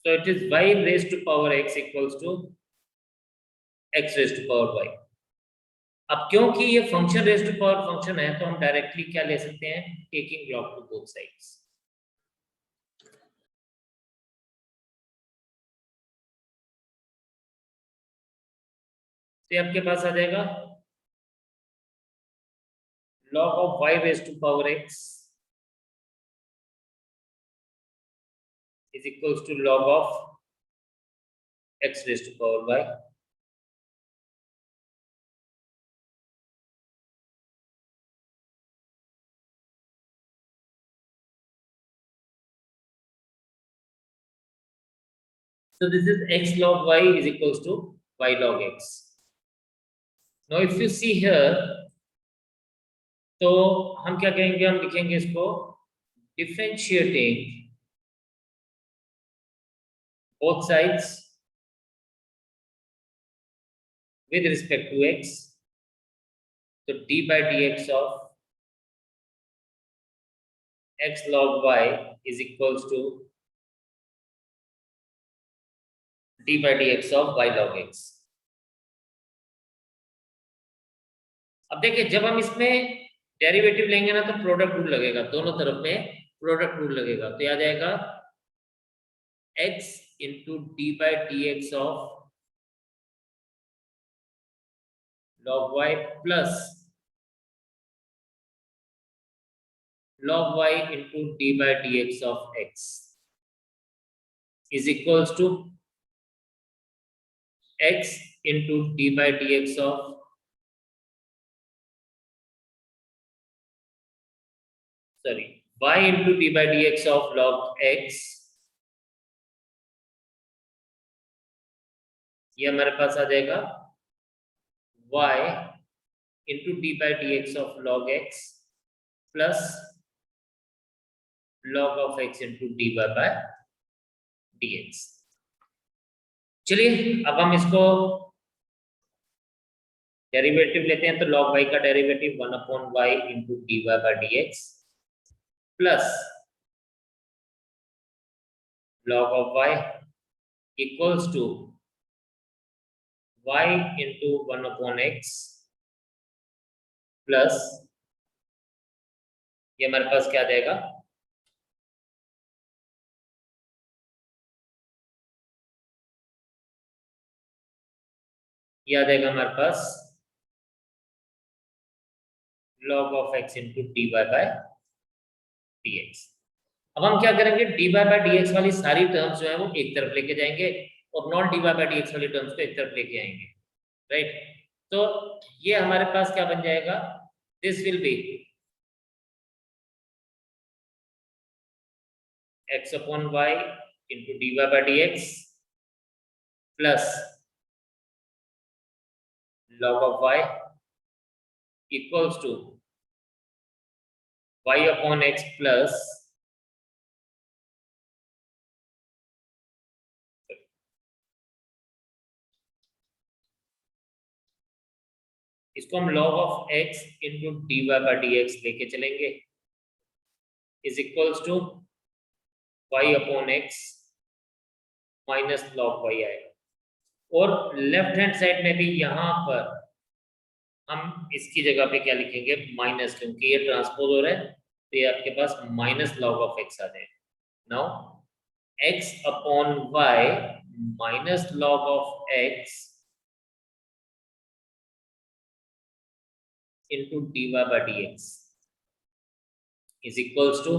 So it is y raised to power x equals to x raised to power y. अब क्योंकि ये function raised to power function है तो हम directly क्या ले सकते हैं, taking log to both sides. तो आपके पास आ जाएगा log of y raised to power x is equals to log of x raised to power y. So this is x log y is equals to y log x. Now if you see here, तो हम क्या कहेंगे, हम लिखेंगे इसको differentiating both sides with respect to x. So d by dx of x log y is equals to d by dx of y log x. अब देखिए जब हम इसमें डेरिवेटिव लेंगे ना तो प्रोडक्ट रूल लगेगा, दोनों तरफ में प्रोडक्ट रूल लगेगा. तो आ जाएगा x into D by D x of log y plus log y into D by D x of x is equals to x into D by D x of y into d by dx of log x. ये हमारे पास आ जाएगा y into d by dx of log x plus log of x into dy by dx. चलिए अब हम इसको derivative लेते हैं. तो log y का derivative 1/y into dy by dx plus log of y equals to y into 1/x plus ये हमारे पास क्या आ जाएगा, ये आ जाएगा हमारे पास log of x into dy by dx. अब हम क्या करेंगे, dy by dx वाली सारी टर्म्स जो है वो एक तरफ लेके जाएंगे और नॉन dy by dx वाली टर्म्स को एक तरफ लेके आएंगे. राइट. तो ये हमारे पास क्या बन जाएगा, this will be x upon y into dy by dx plus log of y equals to y upon x plus इसको हम log of x into dy by dx लेके चलेंगे is equals to y upon x minus log y आएगा. और left hand side में भी यहाँ पर हम इसकी जगह पे क्या लिखेंगे, माइनस, क्योंकि ये ट्रांसपोज हो रहा है तो ये आपके पास माइनस लॉग ऑफ एक्स आ जाएगा. Now x upon y minus log of x into d y by D x is equals to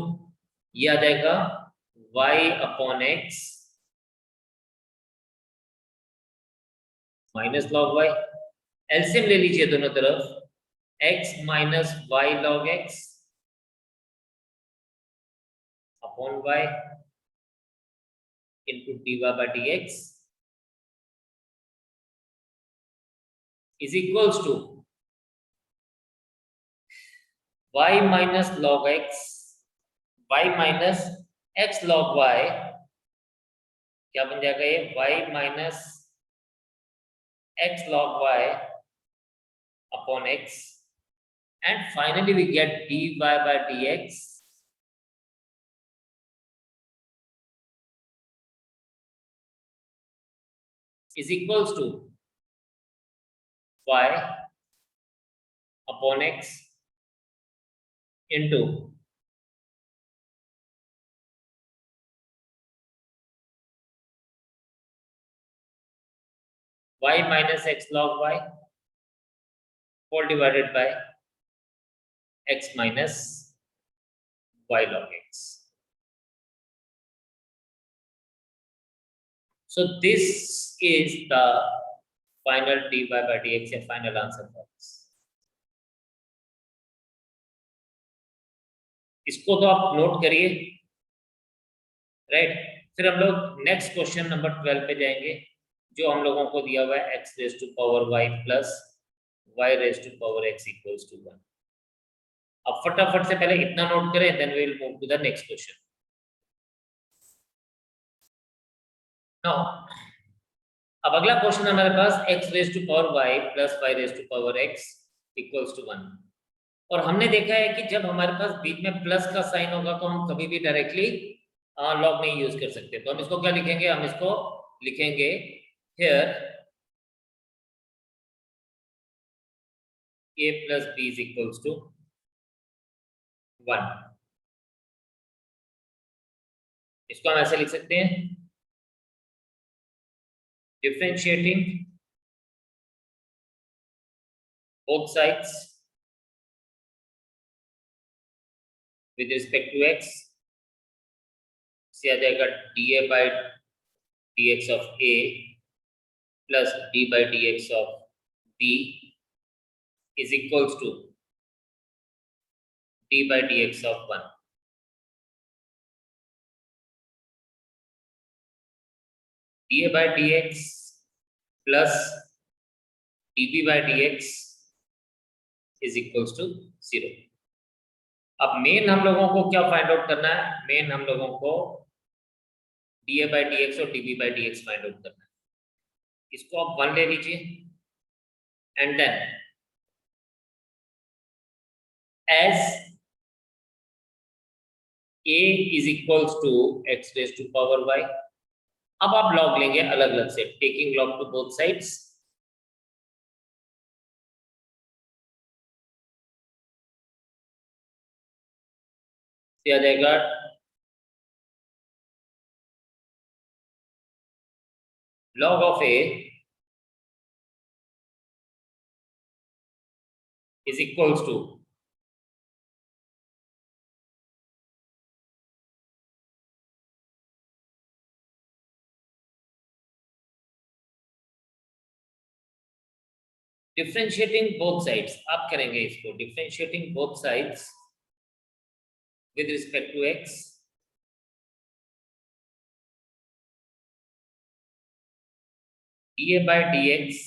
ये आ जाएगा y upon x minus log y. LCM ले लीजिए दोनों तरफ, x minus y log x upon y into d y by D x is equals to y minus log x, y minus x log y, क्या बन जाएगा ये, y minus x log y upon x, and finally we get dy by dx is equals to y upon x into y minus x log y whole divided by x minus y log x. So this is the final dy by dx या final answer for this. इसको तो आप note करिए, right. फिर हम लोग next question number 12 पे जाएंगे, जो हम लोगों को दिया हुआ है x raise to power y plus y raise to power x equals to 1। अब फटाफट से पहले इतना नोट करें, then we will move to the next question. Now अब अगला क्वेश्चन हमारे पास x raise to power y plus y raise to power x equals to 1। और हमने देखा है कि जब हमारे पास बीच में प्लस का साइन होगा तो हम कभी भी डायरेक्टली लॉग नहीं यूज कर सकते। तो हम इसको क्या लिखेंगे, हम इसको लिखेंगे here a plus b is equals to 1। इसको हम ऐसे लिख सकते हैं, differentiating both sides with respect to x से आ जाएगा dA by dx of a plus d by dx of b is equals to d by dx of 1। dA by dx plus dB by dx is equals to 0। अब main हम लोगों को क्या find out करना है, main हम लोगों को dA by dx और dB by dx find out करना है। इसको आप 1 ले लीजिए and then as a is equals to x raised to power y। अब आप लॉग लेंगे अलग अलग से, taking log to both sides. आ जाएगा log of a is equals to differentiating both sides. आप करेंगे इसको differentiating both sides with respect to x dA by dx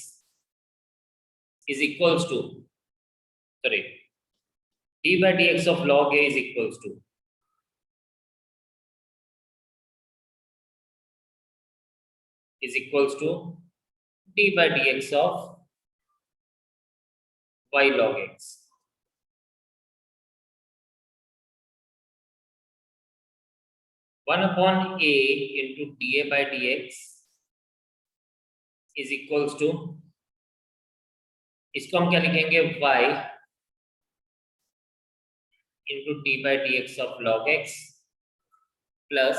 is equals to, sorry, d by dx of log a is equals to d by dx of y log x। 1 upon a into dA by dx is equals to, इसको हम क्या लिखेंगे, y into d by dx of log x plus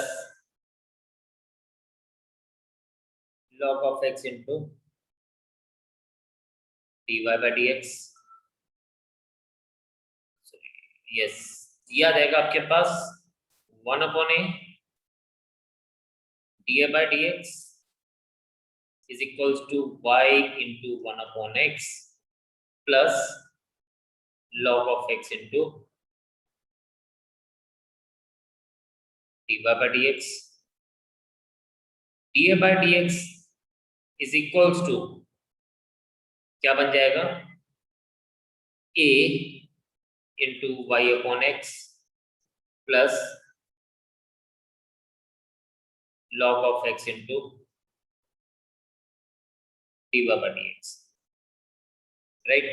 log of x into dy by dx। Yes, याद आएगा आपके पास 1 upon a dA by dx is equals to y into 1 upon x plus log of x into dy by dx। dA by dx is equals to क्या बन जाएगा, a into y upon x plus log of x into dy by dx, right?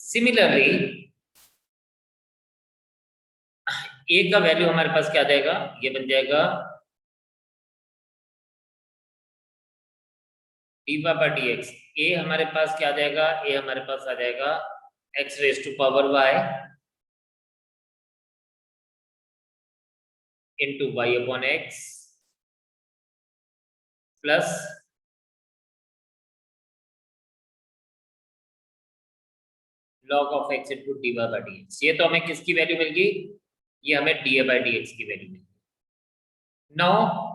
Similarly a का value हमारे पास क्या आ जाएगा, ये बन जाएगा dydx, a हमारे पास क्या आ जाएगा, a हमारे पास आ जाएगा x raise to power y into y upon x plus log of x into dy by dx। ये तो हमें किसकी वैल्यू मिल गई, ये हमें dA बाई dx की वैल्यू मिल गई। Now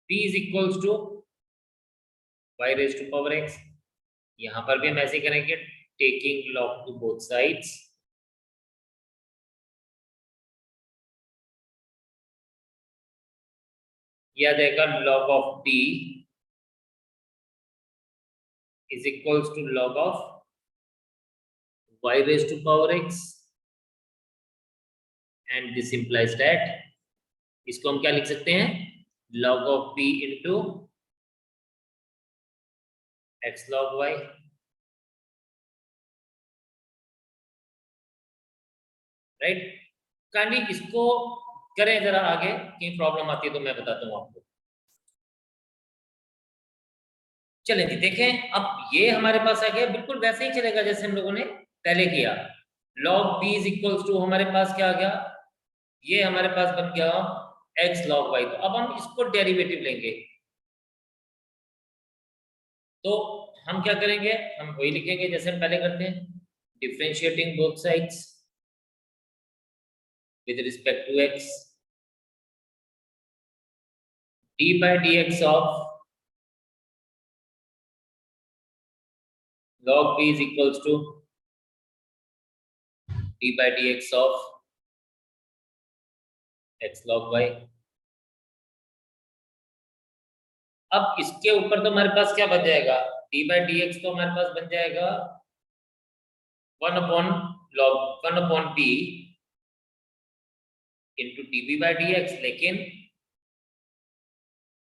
p is equals to y raise to power x, यहां पर भी हम ऐसे करेंगे taking log to both sides, यह देगा log of p is equals to log of y raised to power x and this implies that इसको हम क्या लिख सकते हैं, log of p into x log y। Right, kindly इसको करें जरा आगे, कहीं प्रॉब्लम आती है तो मैं बताता हूं आपको। चलें जी देखें, अब ये हमारे पास आ गया, बिल्कुल वैसे ही चलेगा जैसे हम लोगों ने पहले किया। log p is equals to हमारे पास क्या आ गया, ये हमारे पास बन गया x log y। तो अब हम इसको डेरिवेटिव लेंगे, तो हम क्या करेंगे, हम वही लिखेंगे जैसे हम पहले करते हैं, differentiating both sides with respect to x, d by dx of log p is equals to d by dx of x log y। अब इसके ऊपर तो हमारे पास क्या बन जाएगा, d by dx तो हमारे पास बन जाएगा 1 upon p into db by dx, लेकिन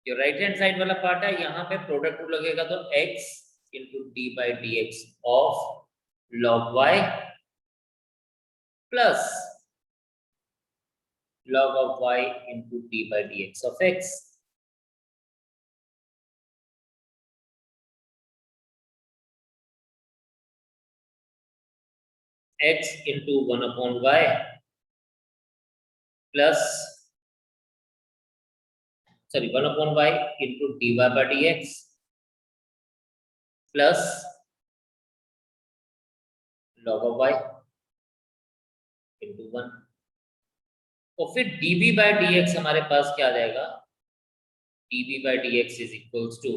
जो राइट हैंड साइड वाला पार्ट है यहाँ पे प्रोडक्ट रूल लगेगा, तो x into d by dx of log y plus log of y into d by dx of x। x into 1 upon y plus 1 upon y into dy by dx plus log of y into 1। और फिर db by dx हमारे पास क्या आ जाएगा, db by dx is equals to,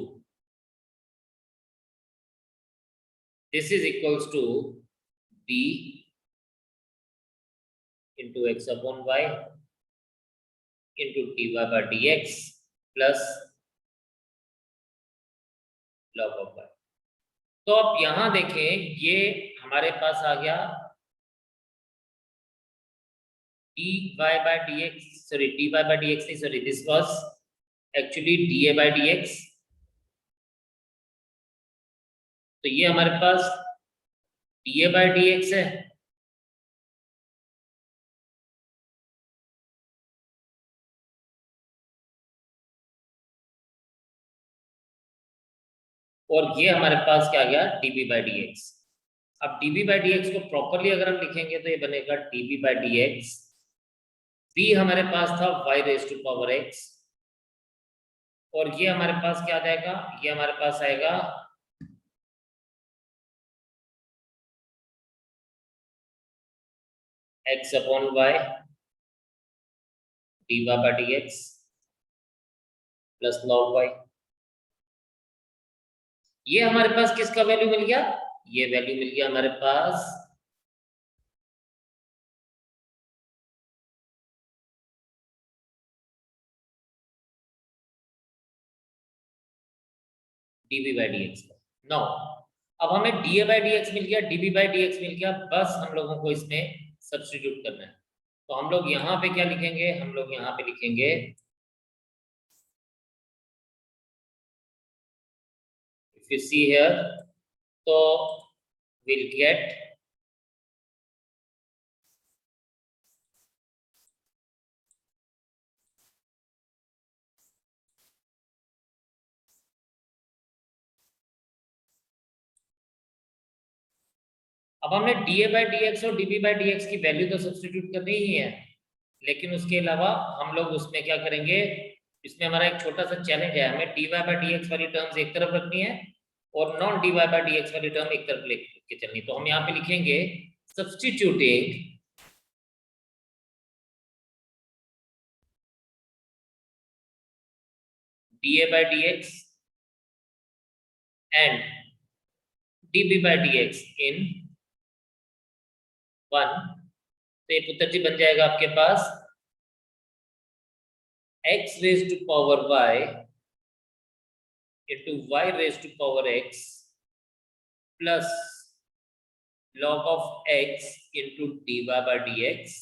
this is equals to b into x upon y into dy by dx plus log of y। तो अब यहां देखें, ये हमारे पास आ गया dy by dx, sorry dy by dx नहीं, sorry this was actually dA by dx। तो ये हमारे पास dA by dx है, और ये हमारे पास क्या आ गया dB by dx। अब dB by dx को प्रॉपरली अगर हम लिखेंगे तो ये बनेगा dB by dx, b हमारे पास था y raise to power x, और ये हमारे पास क्या आ जाएगा, ये हमारे पास आएगा x upon y dy by dx plus log y। ये हमारे पास किसका वैल्यू मिल गया, ये वैल्यू मिल गया हमारे पास dB by dx का। नाउ अब हमें dA by dx मिल गया, dB by dx मिल गया, बस हम लोगों को इसमें सब्स्टिट्यूट करना है। तो हम लोग यहाँ पे क्या लिखेंगे, हम लोग यहाँ पे लिखेंगे, if you see here, तो we'll get अब हमने dA/dx और dB/dx की वैल्यू तो सब्स्टिट्यूट करनी ही है, लेकिन उसके अलावा हम लोग उसमें क्या करेंगे, इसमें हमारा एक छोटा सा चैलेंज है, हमें dy/dx वाली टर्म्स एक तरफ रखनी है और नॉन dy/dx वाली टर्म एक तरफ लेके चलनी। तो हम यहाँ पे लिखेंगे substituting dA/dx and dB/dx in 1, तो ये पुत्र जी बन जाएगा आपके पास x raised to power y into y raised to power x plus log of x into dy/dx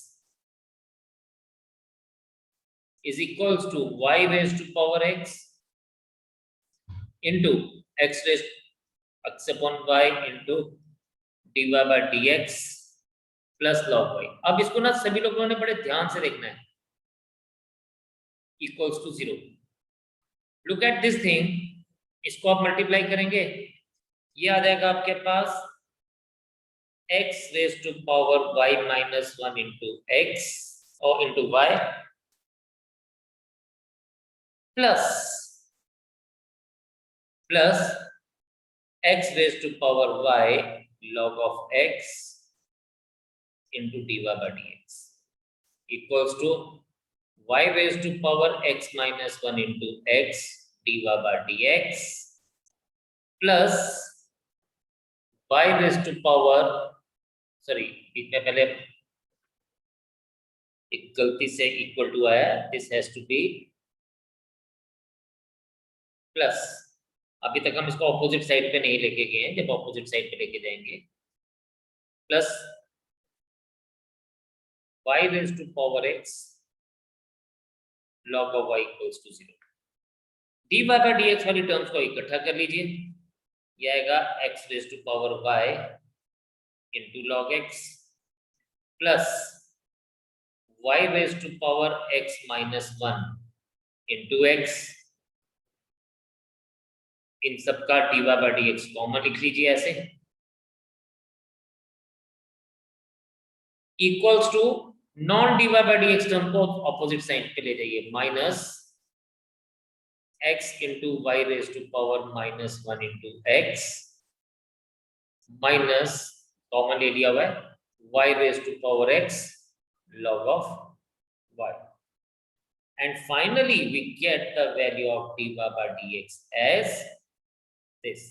is equals to y raised to power x into x raised x upon y into dy/dx plus log y। अब इसको ना सभी लोगों ने बड़े ध्यान से देखना है, equals to 0। Look at this thing, इसको आप मल्टीप्लाई करेंगे, ये आ जाएगा आपके पास x raised to power y minus 1 into x और into y plus x raised to power y log of x into dy/dx equals to y raised to power x minus 1 into x dy/dx plus y raised to power, sorry बीच में पहले एक गलती से equal to आया, this has to be plus. अभी तक हम इसको ऑपोजिट साइड पे नहीं लेके गए हैं, जब ऑपोजिट साइड पे लेके जाएंगे plus y raised to power x log of y equals to 0। dy/dx वाली टर्म्स को इकट्ठा कर लीजिए, ये आएगा x raised to power y into log x plus y raised to power x minus 1 into x, इन सबका dy/dx कॉमन लिख लीजिए ऐसे, equals to non dy/dx term को ऑपोजिट साइड पे ले जाइए, minus x into y raised to power minus 1 into x minus common ले लिया हुआ है y raised to power x log of y, and finally we get the value of dy/dx as this।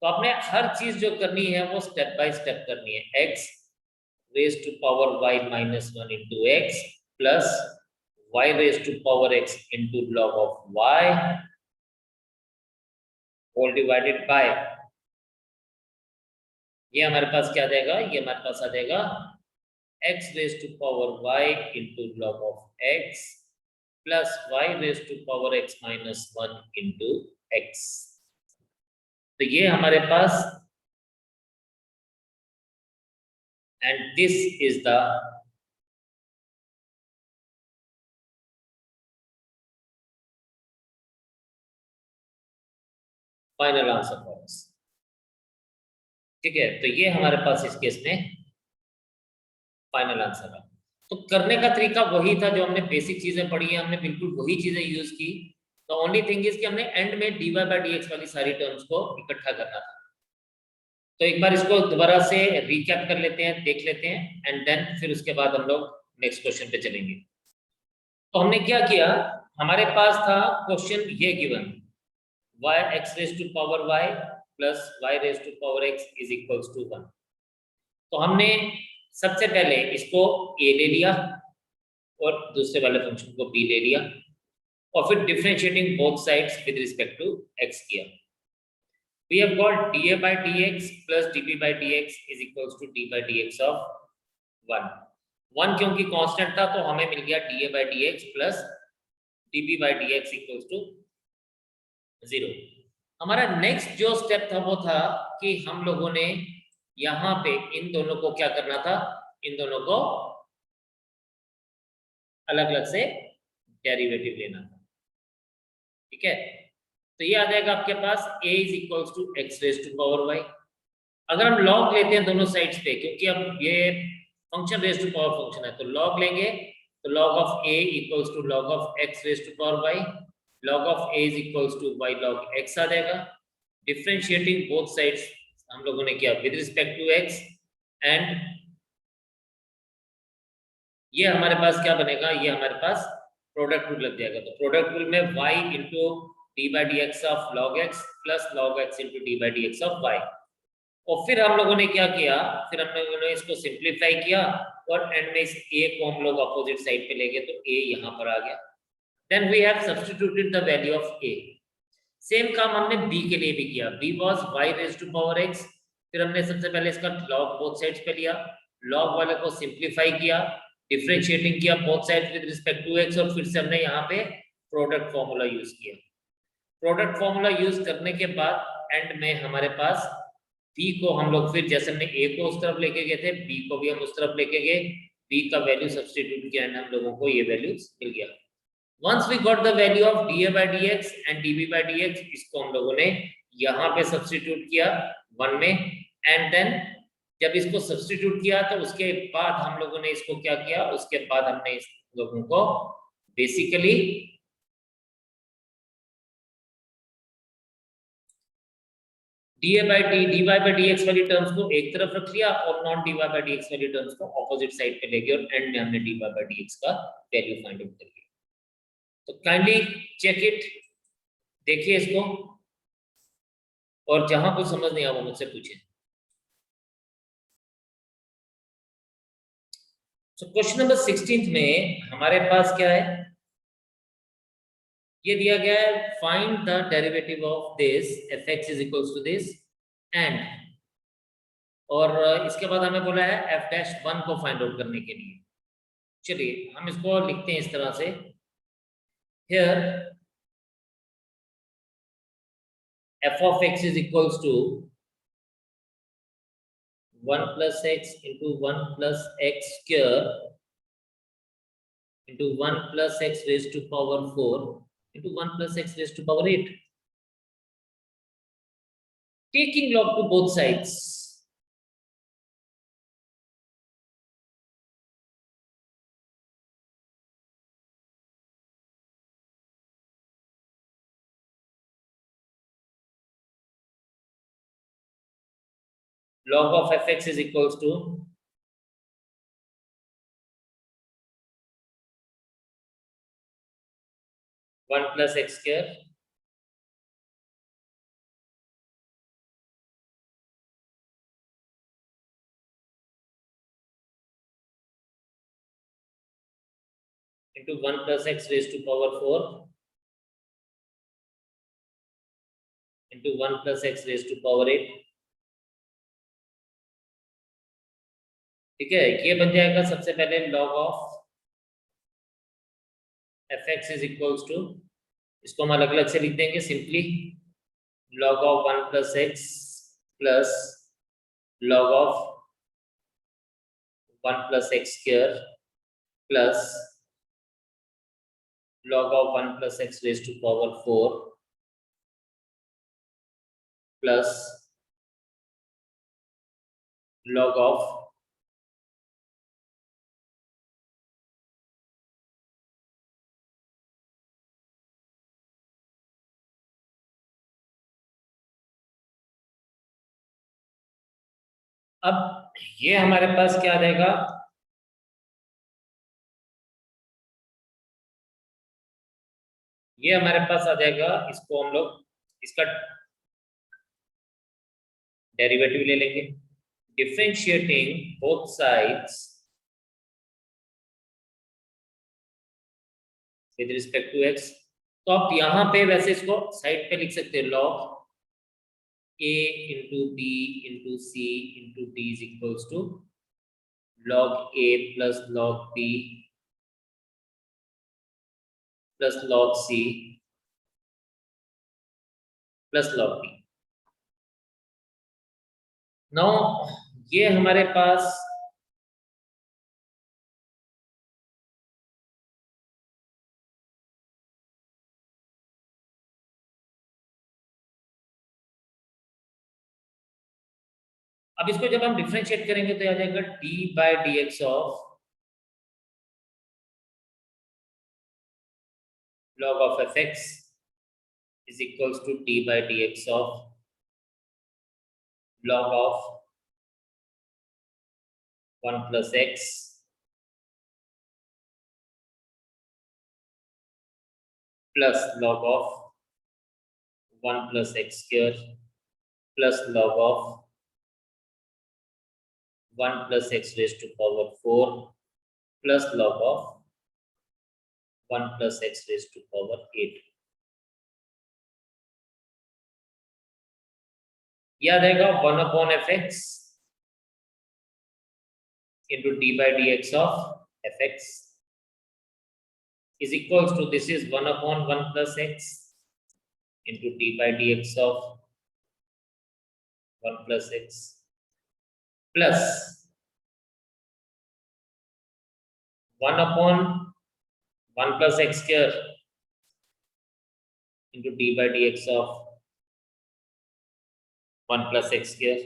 तो आपने हर चीज जो करनी है वो स्टेप बाय स्टेप करनी है, x raised to power y minus 1 into x plus y raised to power x into log of y all divided by, ये हमारे पास क्या आ जाएगा, ये हमारे पास आ जाएगा x raised to power y into log of x plus y raised to power x minus 1 into x। तो ये हमारे पास, and this is the final answer for us. ठीक है, तो ये हमारे पास इस केस में फाइनल आंसर है। तो करने का तरीका वही था जो हमने बेसिक चीजें पढ़ी है, हमने बिल्कुल वही चीजें यूज की। तो ओनली थिंग इज कि हमने एंड में dy/dx वाली सारी टर्म्स को इकट्ठा करना था। तो एक बार इसको दोबारा से रिकैप कर लेते हैं, देख लेते हैं, एंड देन फिर उसके बाद हम लोग नेक्स्ट क्वेश्चन पे चलेंगे। तो हमने क्या किया, हमारे पास था क्वेश्चन ये given y x raised to power y plus y raised to power x is equals to 1। तो हमने सबसे पहले इसको a ले लिया और दूसरे वाले फंक्शन को b ले लिया और फिर differentiating both sides with respect to x किया। We have got dA/dx plus dB/dx is equals to d/dx of 1। 1 क्योंकि कांस्टेंट था तो हमें मिल गया dA/dx plus dB/dx equals to 0। हमारा नेक्स्ट जो स्टेप था वो था कि हम लोगों ने यहाँ पे इन दोनों को क्या करना था, इन दोनों को अलग अलग से डेरिवेटिव लेना था। ठीक है, तो ये आ जाएगा आपके पास a is equals to x raised to power y अगर हम log लेते हैं दोनों साइड्स पे, क्योंकि अब ये function raise to power function है, तो log लेंगे तो log of a equals to log of x raise to power y, log of a is equals to y log x आ जाएगा। डिफरेंशिएटिंग बोथ साइड्स हम लोगों ने किया with respect to x, and ये हमारे पास क्या बनेगा, ये हमारे पास प्रोडक्ट रूल लग जाएगा। तो प्रोडक्ट रूल में y into D by D x of log x plus log x into D by D x of y. और फिर हम लोगों ने क्या किया, फिर हम लोगों ने इसको सिंप्लीफाई किया और एंड में इस a को हम लोग अपोजिट साइड पे ले गए, तो a यहाँ पर आ गया। Then we have substituted the value of a। Same काम हमने b के लिए भी किया, b was y raise to power x। फिर हमने सबसे पहले इसका log बोथ साइड्स पे लिया, log वाले को सिंप्लीफाई किया, डिफरेंशिएटिंग किया both sides with respect to x, और फिर से हमने यहाँ पे प्रोडक्ट फॉर्मूला यूज किया। प्रोडक्ट फॉर्मूला यूज करने के बाद एंड में हमारे पास b को हम लोग फिर जैसे हमने a को उस तरफ लेके गए थे, b को भी हम उस तरफ लेके गए, b का वैल्यू सब्स्टिट्यूट किया एंड हम लोगों को ये वैल्यूज मिल गया। Once we got the value of dA by dx and dB by dx, इसको हम लोगों ने यहाँ पे सब्स्टिट्यूट किया 1 में, एंड देन जब इसको सब्स्टिट्यूट किया तो उसके बाद हम लोगों ने इसको क्या किया, उसके बाद हमने इस लोगों को बेसिकली dy by dx वाली टर्म्स को एक तरफ रख लिया और नॉन dy by dx वाली टर्म्स को ऑपोजिट साइड पे ले गए, और एंड में हमने dy by dx का वैल्यू फाइंड आउट कर लिया। तो काइंडली चेक इट, देखिए इसको, और जहां कुछ समझ नहीं आया वो मुझसे पूछे। तो क्वेश्चन नंबर 16 में हमारे पास क्या है, ये दिया गया है find the derivative of this f x is equals to this and, और इसके बाद हमें बोला है एफ डैश वन को फाइंड आउट करने के लिए। चलिए हम इसको लिखते हैं इस तरह से, here f of x is equals to 1 plus x into 1 plus x square into 1 plus x raised to power 4 into 1 plus x raised to power 8. Taking log to both sides. Log of fx is equals to 1 plus x square into 1 plus x raised to power 4 into 1 plus x raised to power 8. ठीक है, ये बन जाएगा सबसे पहले log of fx is equals to, इसको हम अलग अलग से लिख देंगे simply, log of 1 plus x plus log of 1 plus x square plus log of 1 plus x raised to power 4 plus log of अब ये हमारे पास क्या रहेगा, ये हमारे पास आ जाएगा, इसको हम लोग इसका डेरिवेटिव ले लेंगे, differentiating both sides with respect to x. तो आप यहाँ पे वैसे इसको साइड पे लिख सकते हैं, log a into b into c into d is equals to log a plus log b plus log c plus log b। Now ये हमारे पास अब इसको जब हम डिफरेंशिएट करेंगे तो आ जाएगा d by d x of log of fx is equals to d by dx of log of 1 plus x plus log of 1 plus x square plus log of 1 plus x raised to power 4 plus log of 1 plus x raised to power 8. याद आएगा 1 upon fx into d by dx of fx is equals to, this is 1 upon 1 plus x into d by dx of 1 plus x plus 1 upon 1 plus x square into d by dx of 1 plus x square.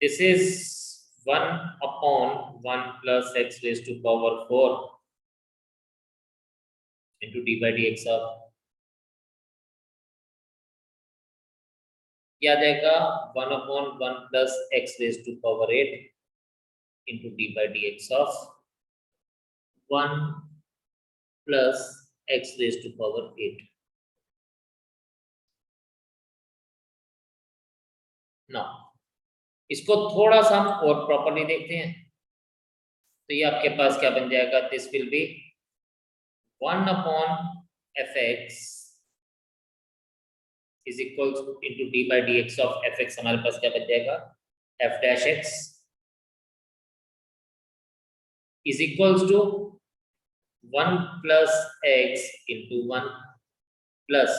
This is 1 upon 1 plus x raised to power 4 into d by dx of, याद आएगा 1 upon 1 plus x raised to power 8 into d by dx of 1 plus x raised to power 8. Now, इसको थोड़ा सा हम और properly देखते हैं तो ये आपके पास क्या बन जाएगा, this will be 1 upon fx is equal to into d by dx of fx, हमारे पास क्या बन जाएगा, f dash x is equals to 1 plus x into 1 plus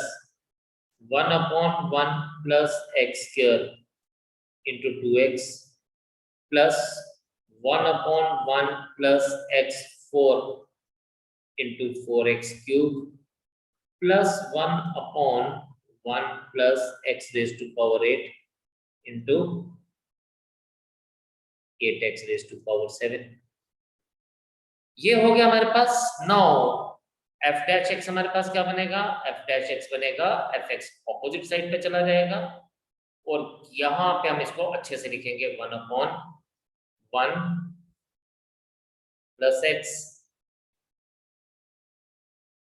1 upon 1 plus x square into 2x plus 1 upon 1 plus x4 into 4x cube plus 1 upon 1 plus x raised to power 8 into 8x raised to power 7. ये हो गया हमारे पास. Now f dash x हमारे पास क्या बनेगा, f dash x बनेगा fx ऑपोजिट साइड पे चला जाएगा और यहाँ पे हम इसको अच्छे से लिखेंगे 1 upon 1 plus x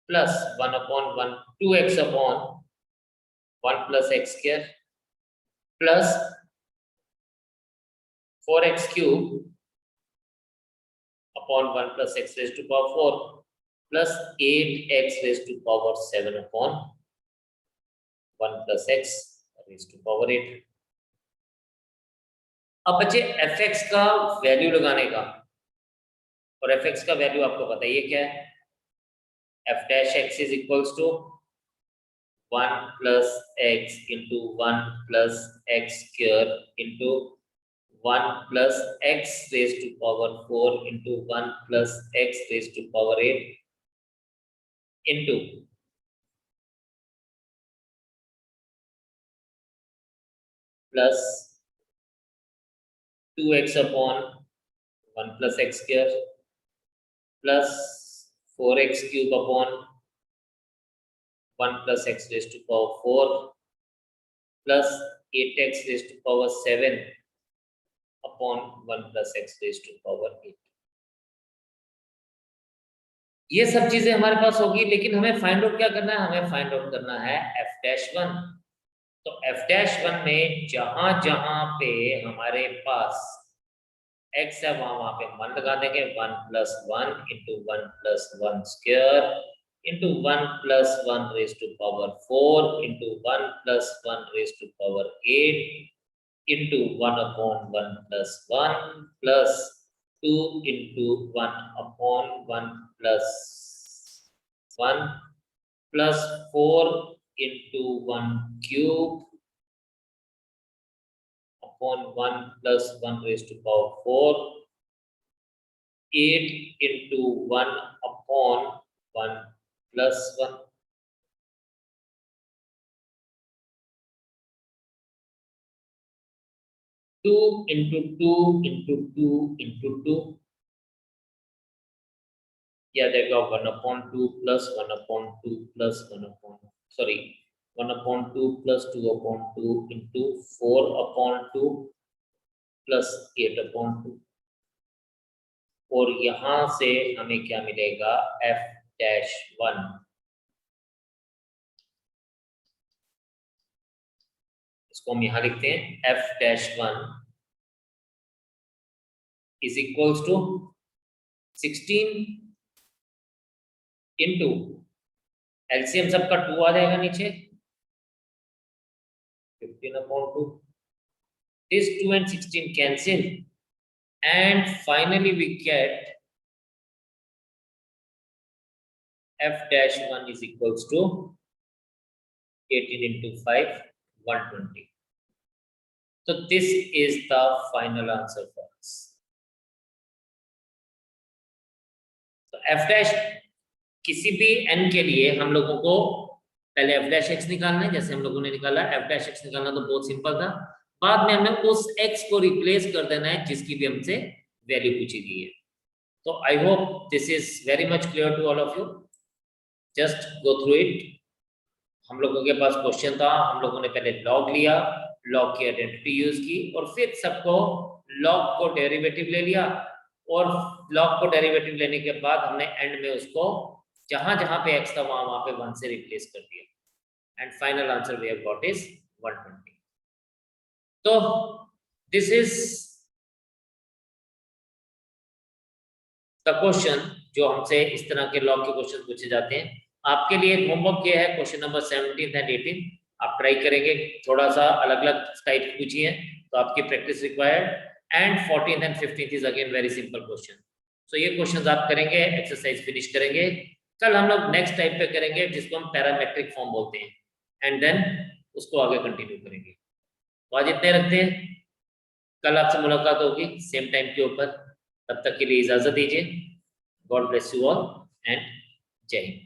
plus 1 upon 1 2x upon 1 plus x square plus 4x cube upon 1 plus x raised to power 4 plus 8x raised to power 7 upon 1 plus x raised to power 8. अब बच्चे fx का value लगाने का, और fx का value आपको पता ही है क्या है, f dash x is equals to 1 plus x into 1 plus x square into 1 plus x raised to power 4 into 1 plus x raised to power 8 into plus 2x upon 1 plus x square plus 4x cube upon 1 plus x raised to power 4 plus 8x raised to power 7 upon 1 plus x raised to power 8. ये सब चीजें हमारे पास होगी, लेकिन हमें find out क्या करना है, हमें फाइंड आउट करना है f dash 1. तो f dash 1 में जहां जहां पे हमारे पास x है वहां पे 1 लगा देंगे. 1 plus 1 into 1 plus 1 square into 1 plus 1 raised to power 4 into 1 plus 1 raised to power 8 into 1 upon 1 plus 1 plus 2 into 1 upon 1 plus 1 plus 4 into 1 cube upon 1 plus 1 raised to power 4, 8 into 1 upon 1 plus 1. 2 into 2 into 2 into 2. या देगा 1/2 plus 1/2 plus 1/2 plus 2/2 into 4/2 plus 8/2. और यहाँ से हमें क्या मिलेगा f-1 इसको हम यहाँ लिखते हैं f-1 is equals to 16 into LCM सबका 2 आ जाएगा नीचे 15/2. This 2 and 16 cancel and finally we get f-1 is equals to 18 into 5 120. So this is the final answer for us. तो f' किसी भी n के लिए हम लोगों को पहले f' निकालना है, जैसे हम लोगों ने निकाला f' निकालना तो बहुत सिंपल था। बाद में हमें उस x को रिप्लेस कर देना है जिसकी भी हमसे वैल्यू पूछी गई है। तो I hope this is very much clear to all of you. Just go through it. हम लोगों के पास क्वेश्चन था, हम लोगों ने पहले लॉग लिया, लॉग की आइडेंटिटी यूज की और फिर सबको लॉग को डेरिवेटिव ले लिया और लॉग को डेरिवेटिव लेने के बाद हमने एंड में उसको जहां जहां पे x था वहां पे 1 से रिप्लेस कर दिया and final answer we have got is 120। तो दिस इज द क्वेश्चन जो हमसे इस तरह के लॉग के क्वेश्चन पूछे जाते हैं। आपके लिए होमवर्क ये है क्वेश्चन नंबर 17 एंड 18 आप ट्राई करेंगे, थोड़ा सा अलग अलग टाइप पूछी है तो आपकी practice required and 14th and 15th is again very simple question. So ये क्वेश्चंस आप करेंगे, एक्सरसाइज फिनिश करेंगे। कल हम लोग नेक्स्ट टाइप पे करेंगे जिसको हम पैरामेट्रिक फॉर्म बोलते हैं एंड देन उसको आगे कंटिन्यू करेंगे। तो आज इतने रखते हैं, कल आपसे मुलाकात होगी सेम टाइम के ऊपर। तब तक के लिए इजाजत दीजिए। God bless you all and जय हिंद।